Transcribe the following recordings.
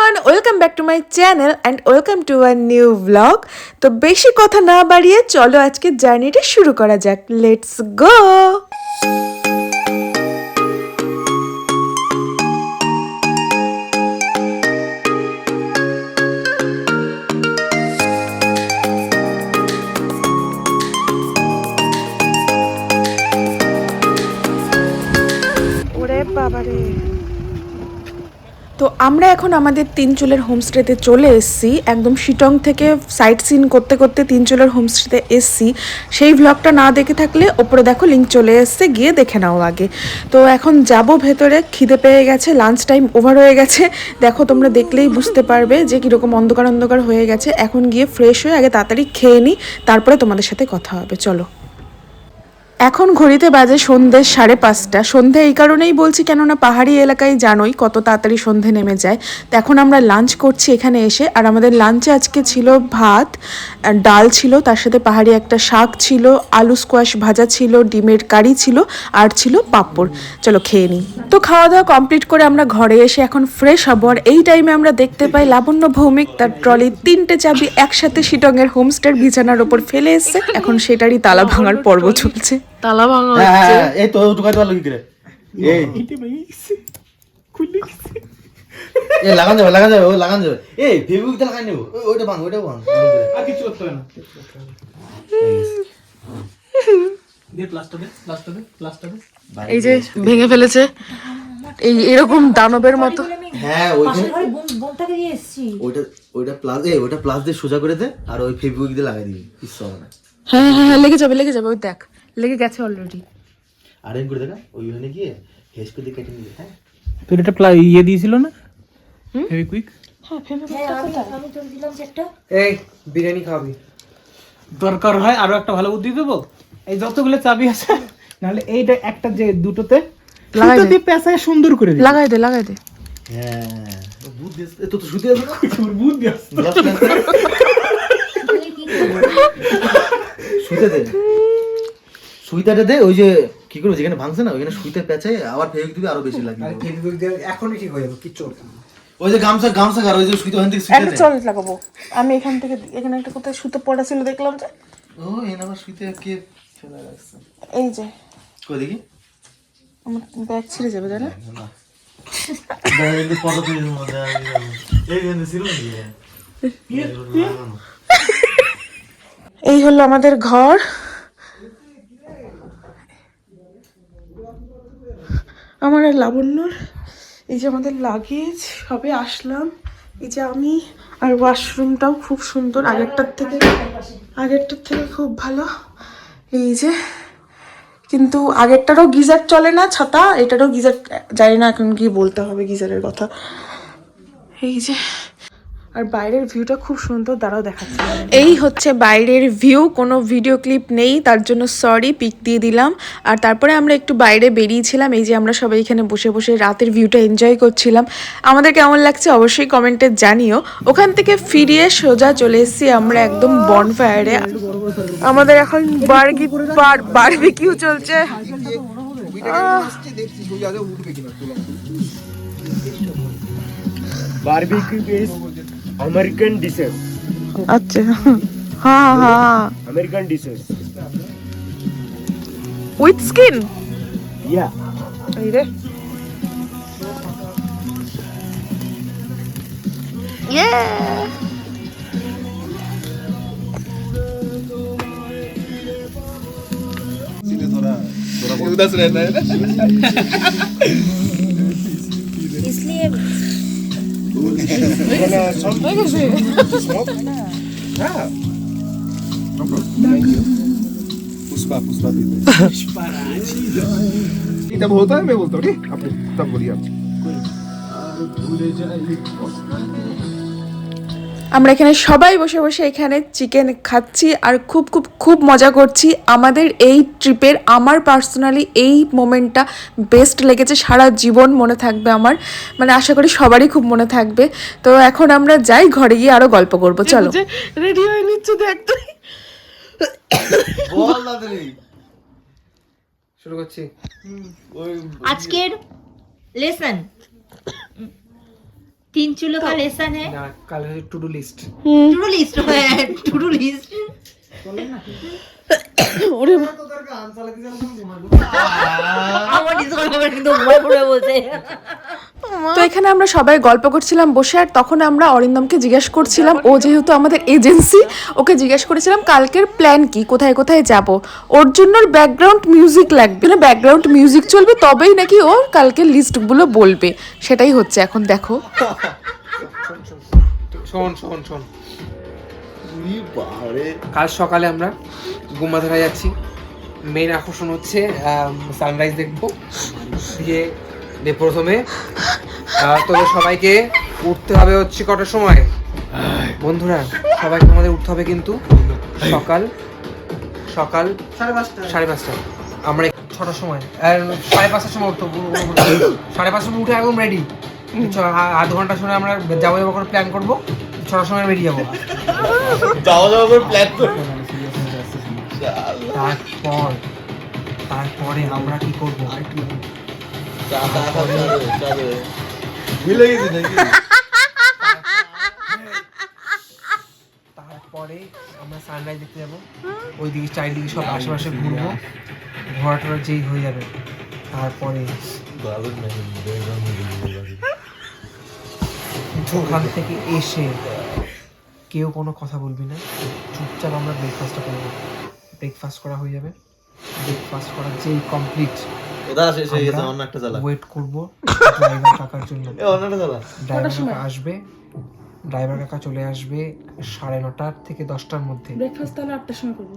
everyone, welcome back to my channel and welcome to a new vlog. তো বেশি কথা না বাড়িয়ে চলো আজকে জার্নিটা শুরু করা যাক। Let's go. ওরে বাবারে, তো আমরা এখন আমাদের তিনচুলের হোমস্টেতে চলে এসেছি। একদম শিটং থেকে সাইট সিন করতে করতে তিনচুলের হোমস্টেতে এসেছি। সেই ভ্লগটা না দেখে থাকলে ওপরে দেখো লিঙ্ক চলে এসছে, গিয়ে দেখে নাও আগে। তো এখন যাব ভেতরে, খিদে পেয়ে গেছে, লাঞ্চ টাইম ওভার হয়ে গেছে। দেখো তোমরা দেখলেই বুঝতে পারবে যে কীরকম অন্ধকার অন্ধকার হয়ে গেছে। এখন গিয়ে ফ্রেশ হয়ে আগে তাড়াতাড়ি খেয়ে নিই, তারপরে তোমাদের সাথে কথা হবে। চলো। এখন ঘড়িতে বাজে সন্ধ্যে 5:30। সন্ধে এই কারণেই বলছি কেননা পাহাড়ি এলাকায় জানোই কত তাড়াতাড়ি সন্ধে নেমে যায়। তো এখন আমরা লাঞ্চ করছি এখানে এসে, আর আমাদের লাঞ্চে আজকে ছিল ভাত, ডাল ছিল, তার সাথে পাহাড়ি একটা শাক ছিল, আলু স্কোয়াশ ভাজা ছিল, ডিমের কারি ছিল, আর ছিল পাঁপড়। চলো খেয়ে নিই। তো খাওয়া দাওয়া কমপ্লিট করে আমরা ঘরে এসে এখন ফ্রেশ হবো, আর এই টাইমে আমরা দেখতে পাই লাবণ্য ভৌমিক তার ট্রলি 3টে চাবি একসাথে শিটংয়ের হোমস্টের বিছানার ওপর ফেলে এসছে। এখন সেটারই তালা ভাঙার পর্ব চলছে। তালা ভাঙা হচ্ছে। এই তো ঢুকাইতে পারলো কি করে? এই লাগান যাবে ও লাগান যাবে। এই ফেসবুক তে লাগাই নেব, ওইটা ভাঙ আর কিছু করতে হবে না। দে প্লাস্টার দে। এই যে ভেঙে ফেলেছে এই এরকম দানবের মতো। হ্যাঁ ওইটা দিয়ে এসেছি। ওইটা প্লাস দিয়ে সোজা করে দে, আর ওই ফেসবুক দিয়ে লাগাই দিবি, কিছু হবে না। হ্যাঁ হ্যাঁ লেগে যাবে ওই দেখ লেগে গেছে অলরেডি। আরেন করে দেখা ওইখানে গিয়ে হেস করে কেটে নিবি। হ্যাঁ তো এটা ইয়ে দিয়েছিল না ফেভিকুইক? হ্যাঁ আমি তো দিলাম একটা। এই বিরিয়ানি খাবি, দরকার হয় আরো একটা ভালো বুদ্ধি দেবো। এই যতগুলো চাবি আছে নাহলে এইটা একটা যে দুটোতে সুতো দিয়ে পেঁচায় সুন্দর করে দিবি। লাগাই দে হ্যাঁ বুদ্ধি তো শুতে আছে না, বুদ্ধি আছে। শুইতে দে, সুইটাটা দে। ওই যে কি করবো, যেখানে ভাঙছে না ওইখানে সুইতে পেঁচায় আবার ফেভিক দিবি, আরো বেশি লাগবে। ফেভিকুইক দিয়ে এখনই ঠিক হয়ে যাবে, কিচ্ছু হবে না। ওই যে গামছা আর ওই যে সুইতে ওখান থেকে সুইতে একটা দে। চল লাগাবো আমি এখান থেকে। এখানে একটা কোথায় সুতো পড়া ছিল দেখলাম যে। ও এনা আবার সুইতে কে ফেলে রাখছে? এই যে কই দেখি, আমার ব্যাগ ছিঁড়ে যাবে জানা। না দাঁড়িয়ে ফটো তুলে মজা এই গেন্দে ছিল না। এই হলো আমাদের ঘর। আমার আর লাবণ্যর এই যে আমাদের লাগেজ সবে আসলাম। এই যে আমি, আর ওয়াশরুমটাও খুব সুন্দর, আগেরটার থেকে খুব ভালো। এই যে কিন্তু আগেরটারও গিজার চলে না, ছাতা, এটারও গিজার জানি না এখন কি বলতে হবে গিজারের কথা। এই যে, আর বাইরের ভিউটা খুব সুন্দর, দাঁড়াও দেখাচ্ছি। এই হচ্ছে বাইরের ভিউ, কোনো ভিডিও ক্লিপ নেই তার জন্য সরি, পিক দিয়ে দিলাম। আর তারপরে আমরা একটু বাইরে বেরিয়েছিলাম। এই যে আমরা সবাই এখানে বসে বসে রাতের ভিউটা এনজয় করছিলাম। আমাদের কেমন লাগছে অবশ্যই কমেন্টে জানিও। ওখান থেকে ফিরিয়ে সোজা চলে এসেছি আমরা একদম বনফায়ারে। আমাদের এখন বারবিকিউ চলছে। Barbecue is American dishes. আচ্ছা হ্যাঁ আমেরিকান ডিশেস উইথ স্কিন। ইয়া এই রে इसलिए तब होता है, मैं बोलता हूँ ठीक, आप तब बोलिए आप। আমরা এখানে সবাই বসে বসে এখানে চিকেন খাচ্ছি আর খুব খুব খুব মজা করছি। আমাদের এই ট্রিপের আমার পার্সোনালি এই মোমেন্টটা বেস্ট লেগেছে, সারা জীবন মনে থাকবে আমার, মানে আশা করি সবারই খুব মনে থাকবে। তো এখন আমরা যাই, ঘরে গিয়ে আরো গল্প করবো। চলো। রেডি হয়ে নিচ্ছে দেখ তুই। বল না তুই। শুরু করছি আজকের লেসন तीन चूलों का लेसन है না কাল to do list to do list है टू डू लिस्ट আমার ডিসকভার করে কিন্তু ঘুমায় পড়ে বলছে তো এখানে আমরা সবাই গল্প করছিলাম বসে, আর তখন আমরা অরিন্দমকে জিজ্ঞেস করছিলাম, ও যেহেতু আমাদের এজেন্সি, ওকে জিজ্ঞেস করেছিলাম কালকের প্ল্যান কি, কোথায় কোথায় যাব। ওর জন্য ব্যাকগ্রাউন্ড মিউজিক লাগবে, ব্যাকগ্রাউন্ড মিউজিক চলবে তবেই নাকি ওর কালকের লিস্টগুলো বলবে। সেটাই হচ্ছে এখন, দেখো। শোন শোন শোন বাবারে কাল সকালে আমরা গুম্বাধারা যাচ্ছি। মেইন আকর্ষণ হচ্ছে সানরাইজ দেখবো। দিয়ে প্রথমে তোদের সবাইকে উঠতে হবে হচ্ছে কটার সময় বন্ধুরা? সবাইকে আমাদের উঠতে হবে কিন্তু সকাল সকাল 5:30। আমরা 6টার সময় 5:30টার সময় উঠতে 5:30টার সময় উঠে একদম রেডি। আধ ঘন্টার সময় আমরা যাবো যাবো করে প্ল্যান করবো, 6টার সময় বেরিয়ে যাবো। যাওয়া করে প্ল্যান করবো। তারপরে আমরা কি করবো? ভুলে গেছি নাকি? তারপরে আমরা সানরাইজ দেখতে যাবো, ওইদিকে চারিদিকে সব আশেপাশে ঘুরবো, ঘোরাটোরা যেই হয়ে যাবে। তারপরে ওখান থেকে এসে কেউ কোনো কথা বলবি না, চুপচাপ আমরা ব্রেকফাস্টটা করবো। ব্রেকফাস্ট করা হয়ে যাবে, ব্রেকফাস্ট করা যেই কমপ্লিট ওয়েট করবো ড্রাইভার কাকার জন্য। ড্রাইভার কাকা আসবে, ড্রাইভার কাকা চলে আসবে 9:30 থেকে 10টার মধ্যে। ব্রেকফাস্ট তাহলে 8টার সময় করবো।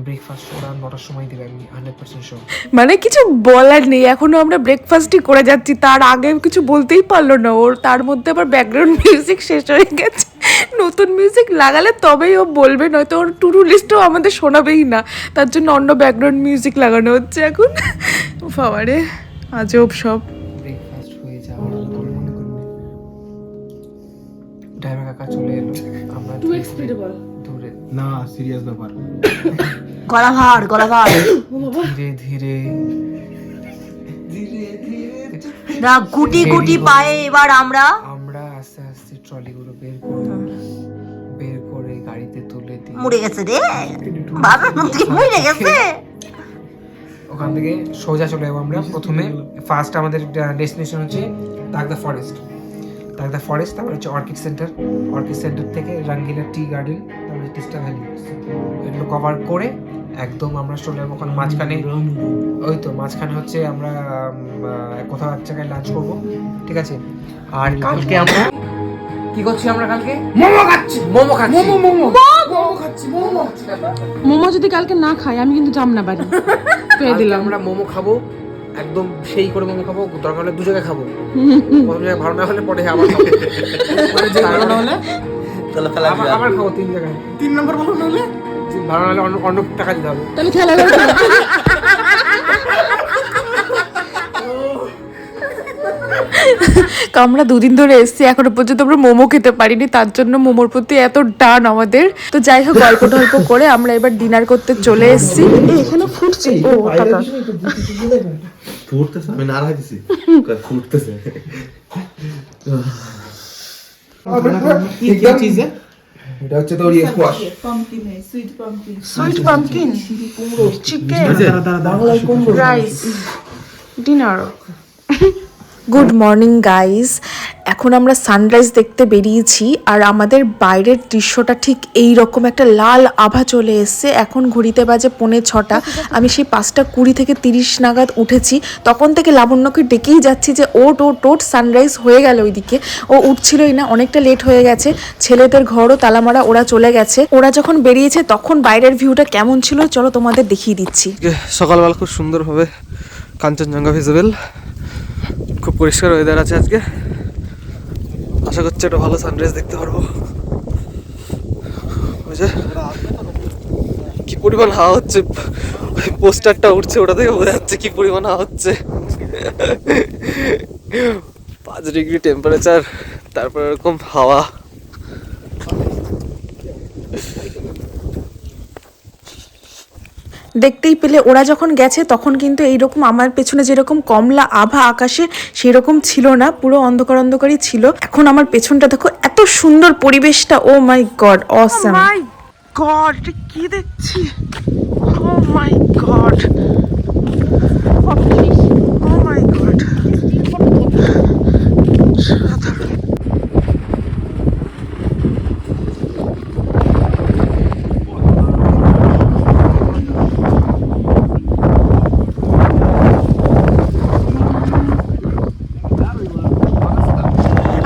ব্রেকফাস্ট ওরা 9টার সময় দেবে, আমি 100% শিওর। মানে কিছু বলার নেই, এখনো আমরা ব্রেকফাস্টই করে যাচ্ছি, তার আগে কিছু বলতেই পারলো না ওর। তার মধ্যে আবার ব্যাকগ্রাউন্ড মিউজিক শেষ হয়ে গেছে, নতুন মিউজিক লাগালে তবেই ও বলবে, নয়তো ওর টু ডু লিস্টও আমাদের শোনাবেই না। তার জন্য অন্য ব্যাকগ্রাউন্ড মিউজিক লাগানো হচ্ছে এখন। বাবারে আজব সব। ব্রেকফাস্ট হয়ে যাওয়ার পর মনে করবে ড্রাইভার কাকা চলে এলো, আমরা স্পিডে বল। দূরে না সিরিয়াস ব্যাপার। গলা ভার ধীরে ধীরে না গুটি গুটি পায়ে এবার আমরা আমরা আস্তে আস্তে ট্রলিগুলো বের করবো, বের করে গাড়িতে তুলে দিই। মরে গেছে রে বাবার মধ্যে মরে গেছে। ওখান থেকে সোজা চলে যাবো আমরা। প্রথমে ফার্স্ট আমাদের ডেস্টিনেশন হচ্ছে তাগদা ফরেস্ট। তাগদা ফরেস্ট, তারপর হচ্ছে অর্কিড সেন্টার। অর্কিড সেন্টার থেকে রঙ্গিলা টি গার্ডেন, তারপরে তিস্তা ভ্যালি। এগুলো কভার করে একদম আমরা চলে যাবো ওখানে মাঝখানে। ওই তো মাঝখানে হচ্ছে আমরা কোথাও এক জায়গায় লাঞ্চ করবো, ঠিক আছে? আর কালকে আমরা কি করছি? আমরা কালকে মোমো খাচ্ছি। মোমো যদি কালকে না খাই আমি কিন্তু যাম না বাড়ি। পেয়ে দিলাম। আমরা মোমো খাবো, একদম সেই করে মোমো খাবো। দরকার হলে 2 জায়গায় খাবো, প্রথম জায়গায় ভালো না হলে পরে আবার খাবো, ভালো না হলে আবার খাবো 3 জায়গায়। 3 নম্বর ভালো না হলে ভালো না হলে অন্য টাকা দিতে হবে। তাহলে খেলা করতে আমরা 2 দিন ধরে এসেছি, এখনো পর্যন্ত আমরা মোমো খেতে পারিনি, তার জন্য মোমোর প্রতি এত টান আমাদের। তো যাই হোক, গল্প টল্প করে আমরা এবার ডিনার করতে চলে এসেছি। এখানে ফুটছে। ও টাটা। ফুটতেছে, আমি নাড়া দিছি ফুটতেছে। क्या चीज है? এটা হচ্ছে তোর ইয়ে squash. Sweet pumpkin, chicken, rice, dinner. Good morning guys, এখন আমরা সানরাইজ দেখতে বেরিয়েছি, আর আমাদের বাইরের দৃশ্যটা ঠিক এই রকম একটা লাল আভা চলে এসছে। এখন ঘড়িতে বাজে 6:45। আমি সেই 5:20 থেকে 30 নাগাদ উঠেছি, তখন থেকে লাবণ্যকে ডেকেই যাচ্ছি যে ওট সানরাইজ হয়ে গেল ওইদিকে। ও উঠছিলই না, অনেকটা লেট হয়ে গেছে। ছেলেদের ঘরও তালামারা, ওরা চলে গেছে। ওরা যখন বেরিয়েছে তখন বাইরের ভিউটা কেমন ছিল চলো তোমাদের দেখিয়ে দিচ্ছি। সকালবেলা খুব সুন্দরভাবে কাঞ্চনজঙ্ঘা ভিজিবল, খুব পরিষ্কার ওয়েদার আছে আজকে। আশা করছি একটা ভালো সানরাইজ দেখতে পারবো। কি পরিমাণ হাওয়া হচ্ছে, ওই পোস্টারটা উঠছে ওটা থেকে বোঝা যাচ্ছে কি পরিমাণ হাওয়া হচ্ছে। 5 ডিগ্রি টেম্পারেচার, তারপর এরকম হাওয়া। দেখতেই পেলে ওরা যখন গেছে তখন কিন্তু এইরকম আমার পেছনে যেরকম কমলা আভা আকাশে সেরকম ছিল না, পুরো অন্ধকার অন্ধকারই ছিল। এখন আমার পেছনটা দেখো, এত সুন্দর পরিবেশটা, ও মাই গড, অসাম। মাই গড, এটা কি দেখছি, ও মাই গড, ও মাই গড।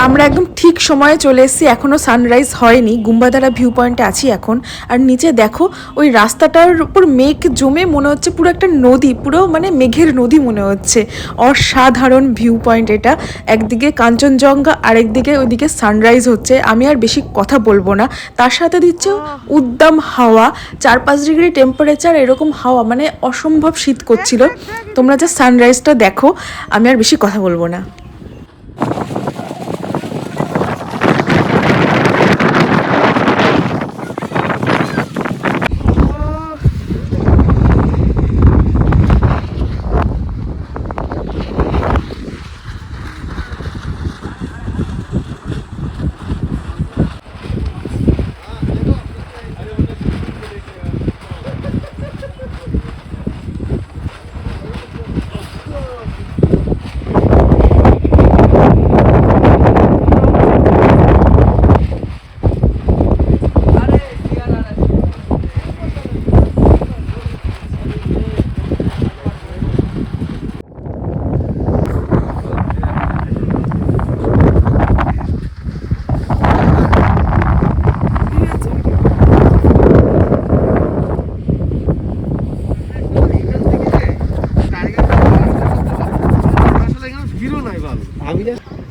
আমরা একদম ঠিক সময়ে চলে এসেছি, এখনো সানরাইজ হয়নি, গুম্বাদারা ভিউ পয়েন্টে আছি এখন। আর নিচে দেখো ওই রাস্তাটার উপর মেঘ জমে মনে হচ্ছে পুরো একটা নদী, পুরো মানে মেঘের নদী মনে হচ্ছে। অসাধারণ ভিউ পয়েন্ট এটা, একদিকে কাঞ্চনজঙ্ঘা আর একদিকে ওইদিকে সানরাইজ হচ্ছে। আমি আর বেশি কথা বলবো না, তার সাথে দিচ্ছে উদ্দাম হাওয়া, 4-5 ডিগ্রি টেম্পারেচার, এরকম হাওয়া, মানে অসম্ভব শীত করছিল। তোমরা যা সানরাইজটা দেখো, আমি আর বেশি কথা বলবো না।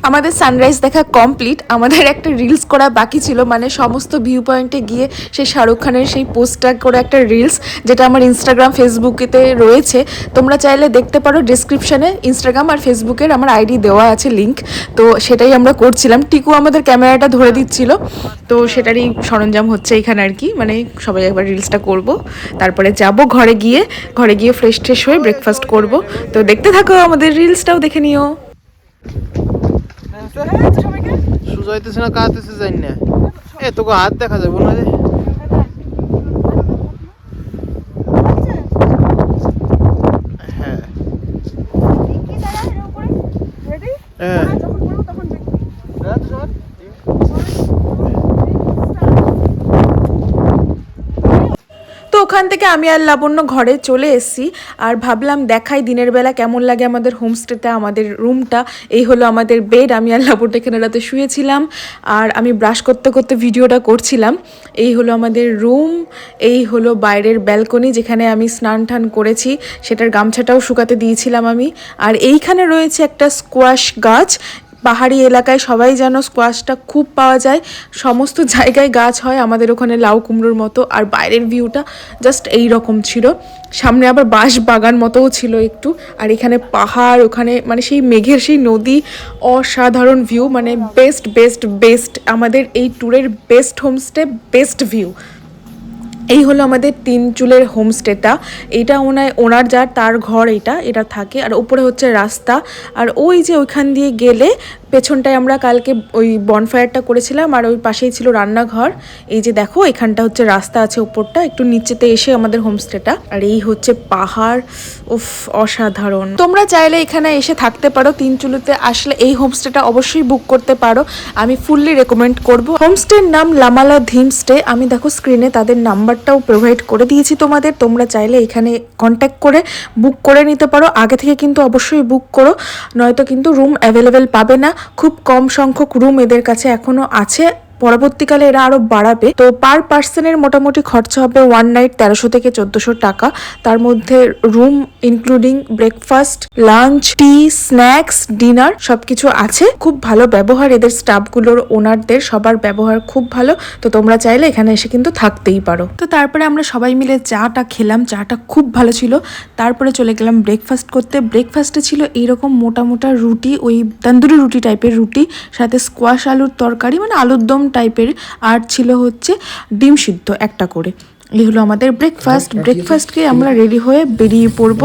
আমাদের সানরাইজ দেখা কমপ্লিট, আমাদের একটা রিলস করা বাকি ছিল, মানে সমস্ত ভিউ পয়েন্টে গিয়ে সেই শাহরুখ খানের সেই পোস্টটা করে একটা রিলস, যেটা আমার ইনস্টাগ্রাম ফেসবুকেতে রয়েছে। তোমরা চাইলে দেখতে পারো, ডিসক্রিপশানে ইনস্টাগ্রাম আর ফেসবুকের আমার আইডি দেওয়া আছে লিঙ্ক। তো সেটাই আমরা করছিলাম, টিকু আমাদের ক্যামেরাটা ধরে দিচ্ছিল, তো সেটারই সরঞ্জাম হচ্ছে এখানে আর কি, মানে সবাই একবার রিলসটা করব, তারপরে যাব ঘরে গিয়ে ফ্রেশ ট্রেশ হয়ে ব্রেকফাস্ট করব। তো দেখতে থাকো, আমাদের রিলসটাও দেখে নিও। সুজাইতেছে না কাঁদতেছে জানি না, এ তোকে হাত দেখা যাবে না যে। হ্যাঁ হ্যাঁ তো ওখান থেকে আমি আর লাবণ্য ঘরে চলে এসেছি, আর ভাবলাম দেখাই দিনের বেলা কেমন লাগে আমাদের হোমস্টেতে আমাদের রুমটা। এই হলো আমাদের বেড, আমি আর লাবণ্য এখানে রাতে শুয়েছিলাম, আর আমি ব্রাশ করতে করতে ভিডিওটা করছিলাম। এই হলো আমাদের রুম, এই হলো বাইরের ব্যালকনি যেখানে আমি স্নান টান করেছি, সেটার গামছাটাও শুকাতে দিয়েছিলাম আমি। আর এইখানে রয়েছে একটা স্কোয়াশ গাছ, পাহাড়ি এলাকায় সবাই জানো স্কোয়াশটা খুব পাওয়া যায়, সমস্ত জায়গায় গাছ হয়, আমাদের ওখানে লাউ কুমড়োর মতো। আর বাইরের ভিউটা জাস্ট এই রকম ছিল, সামনে আবার বাঁশ বাগান মতোও ছিল একটু, আর এখানে পাহাড়, ওখানে মানে সেই মেঘের সেই নদী, অসাধারণ ভিউ, মানে বেস্ট বেস্ট বেস্ট, আমাদের এই ট্যুরের বেস্ট হোমস্টে, বেস্ট ভিউ। এই হলো আমাদের 3 চুলের হোমস্টেটা, এইটা ওনার যার তার ঘর, এটা থাকে। আর উপরে হচ্ছে রাস্তা, আর ওই যে ওইখান দিয়ে গেলে পেছনটায় আমরা কালকে ওই বনফায়ারটা করেছিলাম, আর ওই পাশেই ছিল রান্নাঘর। এই যে দেখো এখানটা হচ্ছে রাস্তা আছে উপরটা, একটু নিচেতে এসে আমাদের হোমস্টেটা। আর এই হচ্ছে পাহাড়, উফ অসাধারণ। তোমরা চাইলে এখানে এসে থাকতে পারো, 3 চুলোতে আসলে এই হোমস্টেটা অবশ্যই বুক করতে পারো, আমি ফুললি রেকমেন্ড করবো। হোমস্টের নাম লামালা ধিম স্টে, আমি দেখো স্ক্রিনে তাদের নাম্বারটাও প্রোভাইড করে দিয়েছি তোমাদের, তোমরা চাইলে এখানে কন্ট্যাক্ট করে বুক করে নিতে পারো। আগে থেকে কিন্তু অবশ্যই বুক করো, নয়তো কিন্তু রুম অ্যাভেলেবেল পাবে না। খুব কম সংখ্যক রুম এদের কাছে এখনো আছে, পরবর্তীকালে এরা আরো বাড়াবে। তো পার পার্সনের মোটামুটি খরচা হবে 1 নাইট 1300 থেকে 1400 টাকা, তার মধ্যে রুম ইনক্লুডিং ব্রেকফাস্ট, লাঞ্চ, টি, স্ন্যাক্স, ডিনার সবকিছু আছে। খুব ভালো ব্যবহার এদের স্টাফগুলোর, ওনারদের সবার ব্যবহার খুব ভালো। তো তোমরা চাইলে এখানে এসে কিন্তু থাকতেই পারো। তো তারপরে আমরা সবাই মিলে চাটা খেলাম, চাটা খুব ভালো ছিল। তারপরে চলে গেলাম ব্রেকফাস্ট করতে। ব্রেকফাস্টে ছিল এইরকম মোটা মোটা রুটি, ওই তন্দুরি রুটি টাইপের রুটি, সাথে স্কোয়াশ আলুর তরকারি, মানে আলুর দম টাইপের, আর ছিল হচ্ছে ডিম সিদ্ধ একটা করে। এই হলো আমাদের ব্রেকফাস্টকে আমরা রেডি হয়ে বেরিয়ে পড়ব।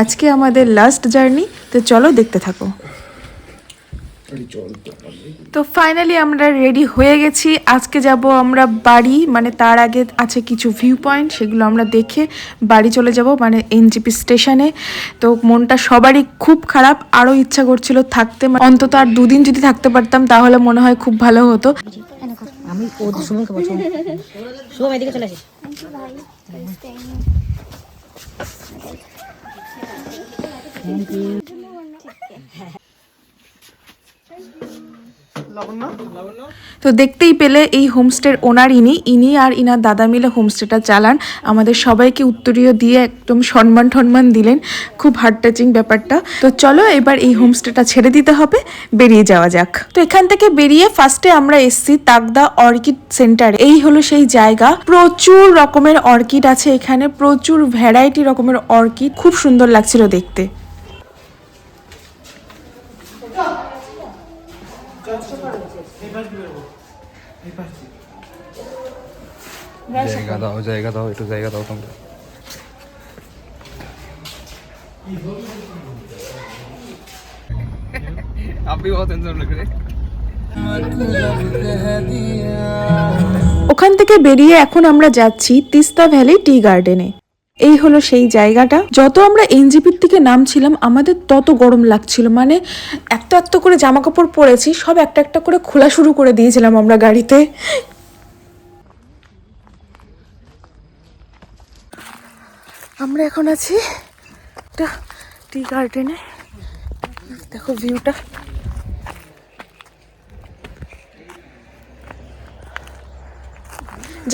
আজকে আমাদের লাস্ট জার্নি, তো চলো দেখতে থাকো। তো ফাইনালি আমরা রেডি হয়ে গেছি। আজকে যাব আমরা বাড়ি, মানে তার আগে আছে কিছু ভিউ পয়েন্ট, সেগুলো আমরা দেখে বাড়ি চলে যাব, মানে এনজিপি স্টেশনে। তো মনটা সবারই খুব খারাপ, আরও ইচ্ছা করছিল থাকতে, অন্তত আর 2 দিন যদি থাকতে পারতাম তাহলে মনে হয় খুব ভালো হতো। আমি ও সুমনকে বলছি, শুভ এদিকে চলে আসিস। তো দেখতেই পেলে এই হোমস্টের ওনার ইনি আর ইনার দাদা মিলে হোমস্টেটা চালান। আমাদের সবাইকে উত্তরীয় দিয়ে একদম সম্মান দিলেন, খুব হার্ট টাচিং ব্যাপারটা। তো চলো এবার এই হোমস্টেটা ছেড়ে দিতে হবে, বেরিয়ে যাওয়া যাক। তো এখান থেকে বেরিয়ে ফার্স্টে আমরা এসছি তাকদা অর্কিড সেন্টার। এই হলো সেই জায়গা, প্রচুর রকমের অর্কিড আছে এখানে, প্রচুর ভ্যারাইটি রকমের অর্কিড, খুব সুন্দর লাগছিল দেখতে। জায়গা দাও একটু জায়গা দাও তোমরা। আপনি বহুত টেনশন লগ রে। ওখান থেকে বেরিয়ে এখন আমরা যাচ্ছি তিস্তা ভ্যালি টি গার্ডেনে। এই হলো সেই জায়গাটা। যত আমরা এনজিপির থেকে নামছিলাম আমাদের তত গরম লাগছিল, মানে এত করে জামা কাপড় পরেছি, সব একটা করে খোলা শুরু করে দিয়েছিলাম আমরা গাড়িতে। আমরা এখন আছি একটা টি গার্ডেনে, দেখো ভিউটা।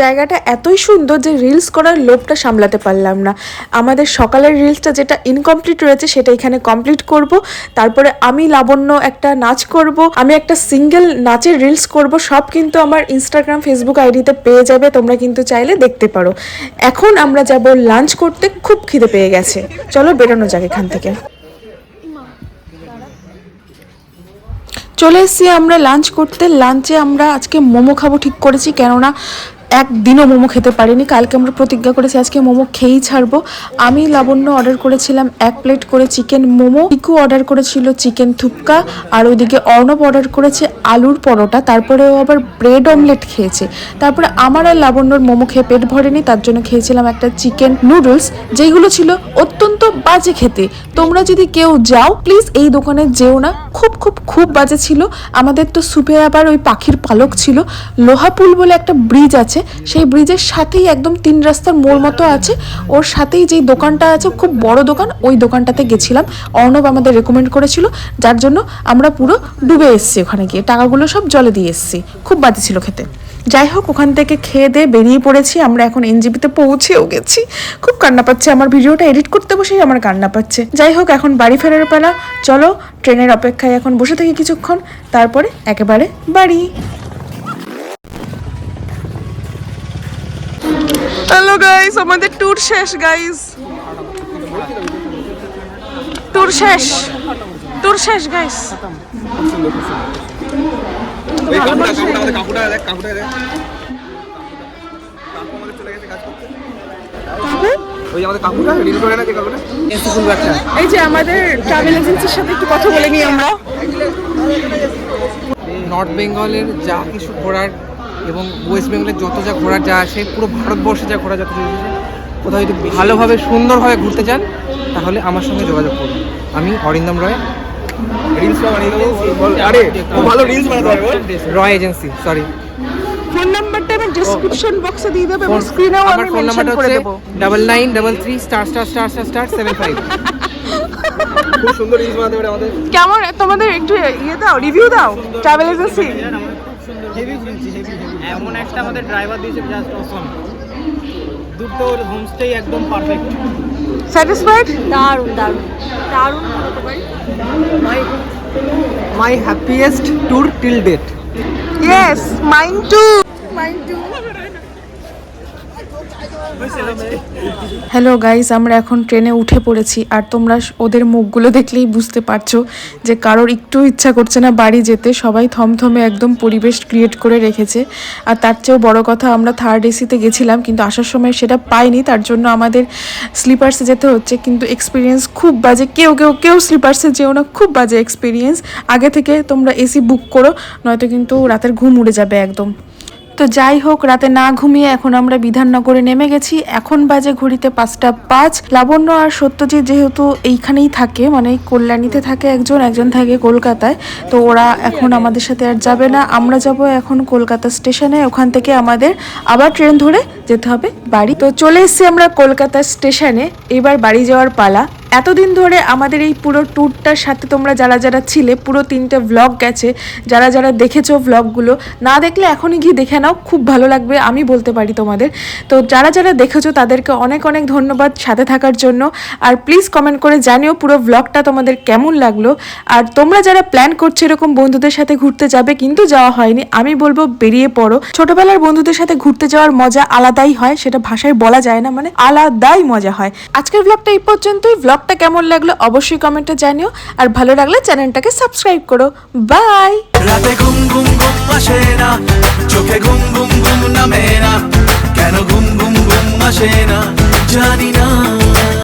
জায়গাটা এতই সুন্দর যে রিলস করার লোভটা সামলাতে পারলাম না। আমাদের সকালের রিলসটা যেটা ইনকমপ্লিট রয়েছে সেটা এখানে কমপ্লিট করব। তারপরে আমি লাবণ্য একটা নাচ করব, আমি একটা সিঙ্গেল নাচের রিলস করব, সব কিন্তু আমার ইনস্টাগ্রাম ফেসবুক আইডিতে পেয়ে যাবে, তোমরা কিন্তু চাইলে দেখতে পারো। এখন আমরা যাব লাঞ্চ করতে, খুব খিদে পেয়ে গেছে, চলো বেরোনো যাক এখান থেকে। চলে এসেছি আমরা লাঞ্চ করতে। লাঞ্চে আমরা আজকে মোমো খাবো ঠিক করেছি, কেননা একদিনও মোমো খেতে পারিনি। কালকে আমরা প্রতিজ্ঞা করেছি আজকে মোমো খেয়েই ছাড়বো। আমি লাবণ্য অর্ডার করেছিলাম 1 প্লেট করে চিকেন মোমো, টিকু অর্ডার করেছিল চিকেন থুপকা, আর ওইদিকে অর্ণব অর্ডার করেছে আলুর পরোটা, তারপরে ও আবার ব্রেড অমলেট খেয়েছে। তারপরে আমার আর লাবণ্যর মোমো খেয়ে পেট ভরেনি, তার জন্য খেয়েছিলাম একটা চিকেন নুডলস, যেগুলো ছিল অত্যন্ত বাজে খেতে। তোমরা যদি কেউ যাও প্লিজ এই দোকানে যেও না, খুব বাজে ছিল। আমাদের তো সুপে আবার ওই পাখির পালক ছিল। লোহাপুল বলে একটা ব্রিজ আছে, সেই ব্রিজের সাথেই একদম 3 রাস্তার মোড় মতো আছে, ওর সাথেই যেই দোকানটা আছে খুব বড় দোকান, ওই দোকানটাতে গেছিলাম। অর্ণব আমাদের রেকমেন্ড করেছিল, যার জন্য আমরা পুরো ডুবে এসেছি ওখানে গিয়ে, টাকাগুলো সব জলে দিয়ে এসেছি। খুব বাজে ছিল খেতে। যাই হোক, ওখান থেকে খেয়ে দিয়ে বেরিয়ে পড়েছি। আমরা এখন এনজিপিতে পৌঁছেও গেছি। খুব কান্না পাচ্ছে, আমার ভিডিওটা এডিট করতে বসেই আমার কান্না পাচ্ছে। যাই হোক, এখন বাড়ি ফেরার পালা। চলো ট্রেনের অপেক্ষায় এখন বসে থাকি কিছুক্ষণ, তারপরে একেবারে বাড়ি। হ্যালো গাইস, আমাদের ট্যুর শেষ গাইস, ট্যুর শেষ গাইস। এই যে আমাদের ট্রাভেল এজেন্সির সাথে একটু কথা বলে নিই আমরা। নর্থ বেঙ্গলের যা কিছু ঘোরার এবং ওয়েস্ট বেঙ্গলের যত যা ঘোরার যা আছে, পুরো ভারতবর্ষে যা ঘোরা যত কিছু আছে, কোথাও যদি ভালোভাবে সুন্দরভাবে ঘুরতে চান তাহলে আমার সঙ্গে যোগাযোগ করুন। আমি অরিন্দম রয়, রয় এজেন্সি, সরি। ফোন নাম্বারটা আমি ডেসক্রিপশন বক্সে দিয়ে দেব এবং স্ক্রিনেও আমার আমি ফোন মেনশন নাম্বারটা করে হচ্ছে দেব। 9933*****75। খুব সুন্দর রিলস বানাতে পারে আমাদের। কেমন তোমাদের একটু দাও, রিভিউ দাও ট্রাভেল এজেন্সি। এমন একটা আমাদের ড্রাইভার দিয়েছে, জাস্ট অসম। দুটো হোমস্টে একদম পারফেক্ট। স্যাটিসফাইড? দারুণ বলতে পারি। My happiest tour till date. Yes, mine too. Hello guys, আমরা এখন ট্রেনে উঠে পড়েছি আর তোমরা ওদের মুখগুলো দেখলেই বুঝতে পারছো যে কারোর একটু ইচ্ছা করছে না বাড়ি যেতে। সবাই থমথমে একদম পরিবেশ ক্রিয়েট করে রেখেছে। আর তার চেয়েও বড় কথা, আমরা থার্ড এসিতে গেছিলাম কিন্তু আসার সময় সেটা পাইনি, তার জন্য আমাদের স্লিপার্সে যেতে হচ্ছে। কিন্তু এক্সপিরিয়েন্স খুব বাজে, কেউ স্লিপার্সে যেও না, খুব বাজে এক্সপিরিয়েন্স। আগে থেকে তোমরা এসি বুক করো, নয়তো কিন্তু রাতের ঘুম উড়ে যাবে একদম। তো যাই হোক, রাতে না ঘুমিয়ে এখন আমরা বিধাননগরে নেমে গেছি। এখন বাজে ঘড়িতে 5:05। লাবণ্য আর সত্যজিৎ যেহেতু এইখানেই থাকে, মানে কল্যাণীতে থাকে, একজন থাকে কলকাতায়, তো ওরা এখন আমাদের সাথে আর যাবে না। আমরা যাব এখন কলকাতা স্টেশনে, ওখান থেকে আমাদের আবার ট্রেন ধরে যেতে হবে বাড়ি। তো চলে এসেছি আমরা কলকাতা স্টেশনে, এবার বাড়ি যাওয়ার পালা। এতদিন ধরে আমাদের এই পুরো ট্যুরটার সাথে তোমরা যারা ছিলে, পুরো 3টে ভ্লগ গেছে, যারা দেখেছো ভ্লগগুলো, না দেখলে এখনই গিয়ে দেখে নাও, খুব ভালো লাগবে আমি বলতে পারি তোমাদের। তো যারা দেখেছো তাদেরকে অনেক ধন্যবাদ সাথে থাকার জন্য। আর প্লিজ কমেন্ট করে জানিও পুরো ভ্লগটা তোমাদের কেমন লাগলো। আর তোমরা যারা প্ল্যান করছো এরকম বন্ধুদের সাথে ঘুরতে যাবে কিন্তু যাওয়া হয়নি, আমি বলবো বেরিয়ে পড়ো। ছোটবেলার বন্ধুদের সাথে ঘুরতে যাওয়ার মজা আলাদাই হয়, সেটা ভাষায় বলা যায় না, মানে আলাদাই মজা হয়। আজকের ভ্লগটা এই পর্যন্তই। ভ্লগটা কেমন লাগলো অবশ্যই কমেন্টে জানিও, আর ভালো লাগলে চ্যানেলটাকে সাবস্ক্রাইব করো। বাই। রাতে ঘুম ঘুম ঘুম আসে না, চোখে ঘুম ঘুম ঘুম নামে না, কেন ঘুম ঘুম ঘুম আসে না জানি না।